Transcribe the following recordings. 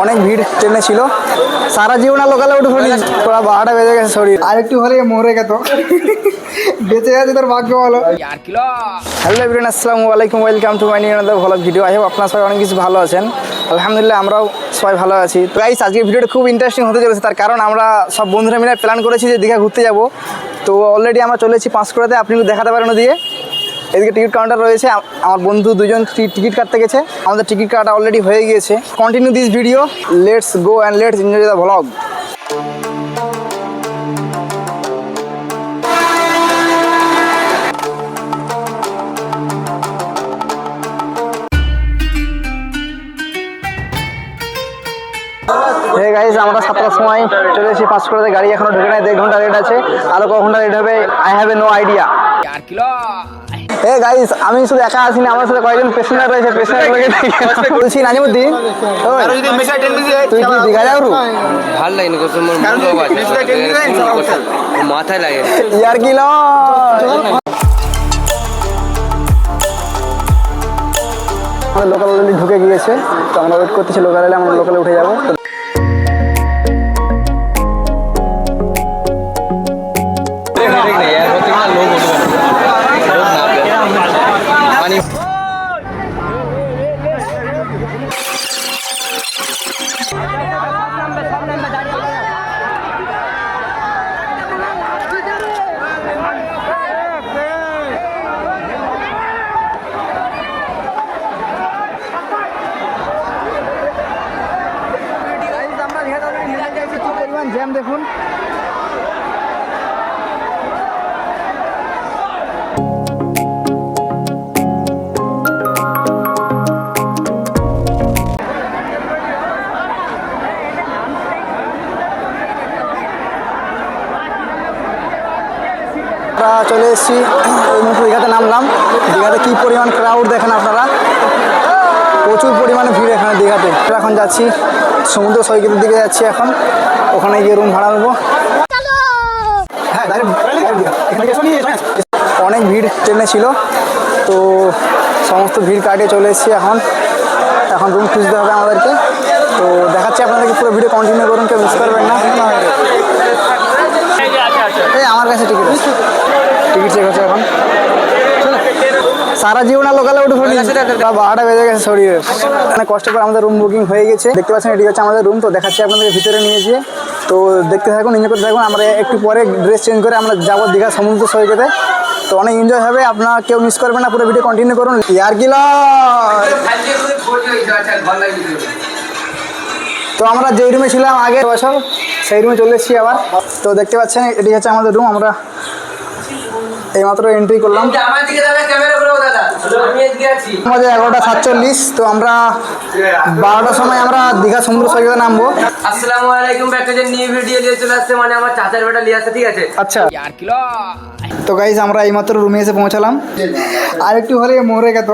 অনেক ভিড় ট্রেনে ছিল। সারা জীবন লোকালে উঠে পড়ি, পুরো 12টা বেজে গেছে শরীর। আর একটু হলে মরে গেত, বেঁচে গেছে তার ভাগ্য ভালো। হ্যালো এভরিওয়ান, আসসালামু আলাইকুম, welcome to my new another vlog video. I hope আপনারা সবাই অনেক কিছু ভালো আছেন। আলহামদুলিল্লাহ আমরাও সবাই ভালো আছি। তো গাইস, আজকের ভিডিওটা খুব ইন্টারেস্টিং হতে চলেছে, তার কারণ আমরা সব বন্ধুরা মিলে প্ল্যান করেছি যে দীঘা ঘুরতে যাব। তো অলরেডি আমরা চলে এসেছি পাঁশকুড়াতে, আপনি দেখাতে পারেন ওদিকে। এদিকে টিকিট কাউন্টার রয়েছে, আমার বন্ধু দুজন টিকিট কাটতে গেছে, আমাদের টিকিট কাটা অলরেডি হয়ে গিয়েছে। Continue this video, let's go and let's enjoy the vlog. Hey guys, আমরা 7টার সময় চলে এসেছি পাঁশকুড়াতে। গাড়ি এখনো ঢুকে নাই, 1.5 ঘন্টা লেট আছে। আরো ক ঘন্টা লেট হবে, I have a no idea. Hey guys, আমি শুধু একা আসিনি, আমার সাথে কয়েকজন পেসেঞ্জার রয়েছে। পেসেঞ্জারগুলোকে বলছি নাজিমুদ্দিন, তুই কি দীঘা যাও? ভাল লাগে মাথায় লাগে ইয়ার কি আমাদের লোকাল অলরেডি ঢুকে গিয়েছে, তো আমরা ওয়েট করতেছি লোকাল এলে আমরা লোকালে উঠে যাবো। জ্যাম দেখুন। আমরা চলে এসেছি, এই মুহূর্তে দীঘাতে নামলাম। দীঘাতে কি পরিমাণ ক্রাউড দেখেন আপনারা, প্রচুর পরিমাণে ভিড় এখানে দীঘাতে। এখন যাচ্ছি সমুদ্র সৈকতের দিকে যাচ্ছি, এখন ওখানে গিয়ে রুম ভাড়া নেবো। অনেক ভিড় ট্রেনে ছিল, তো সমস্ত ভিড় কাটিয়ে চলে এসেছি। এখন রুম খুঁজতে হবে আমাদেরকে। তো দেখাচ্ছি আপনাদেরকে, পুরো ভিডিও কন্টিনিউ করুন, কেউ মিস করবেন না। এই আমার কাছে টিকিট চেক হচ্ছে এখন। সারা জীবন লোকালে উঠে পড়ি, 12টা বেজে গেছে শরীরের। অনেক কষ্ট করে আমাদের রুম বুকিং হয়ে গেছে। দেখতে পাচ্ছেন এটি হচ্ছে আমাদের রুম। তো দেখাচ্ছি আপনাদের ভিতরে নিয়ে গিয়ে, তো দেখতে থাকুন, এনজয় করতে থাকুন। আমরা একটু পরে ড্রেস চেঞ্জ করে আমরা যাবো দীঘা সমুদ্র সৈকতে। তো অনেক এনজয় হবে, আপনারা কেউ মিস করবেন না, পুরো ভিডিও কন্টিনিউ করুন। ইয়ার কি তো আমরা যেই রুমে ছিলাম আগের বছর, সেই রুমে চলে এসেছি আবার। তো দেখতে পাচ্ছেন এটি হচ্ছে আমাদের রুম। আমরা এইমাত্র এন্ট্রি করলাম। আমাদের 11:47। তো আমরা 12টার সময় আমরা দীঘা সমুদ্র সৈকতে নামবো। আসসালামু আলাইকুম, একটা যে নিউ ভিডিও নিয়ে চলে আসছে, মানে আমার চাচার বেটা নিয়ে আসছে, ঠিক আছে? আচ্ছা, তো গাইস আমরা এইমাত্র রুমে এসে পৌঁছালাম। আর একটু হলে মরে গেত,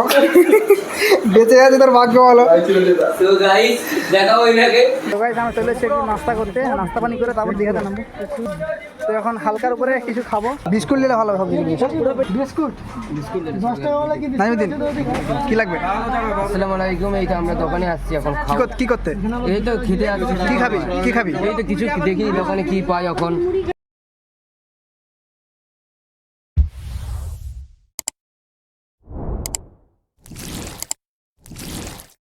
বেঁচে গেছে তার ভাগ্য ভালো। তো গাইস দেখাবো এটাকে। তো গাইস আমরা চলে এসেছি একটু নাস্তা করতে, নাস্তা পানি করে তারপর দীঘাতে নামবো। তো এখন হালকার উপরে কিছু খাবো, বিস্কুট নিলে ভালো হবে। বিস্কুট 10 টাকা বলে কি? নাজিমুদ্দিন, কি লাগবে? আসসালামু আলাইকুম, এই তো আমরা দোকানে আসছি এখন। কি করতে? এই তো খেতে আসছি। কি খাবি? এই তো কিছু দেখি দোকানে কি পাই এখন।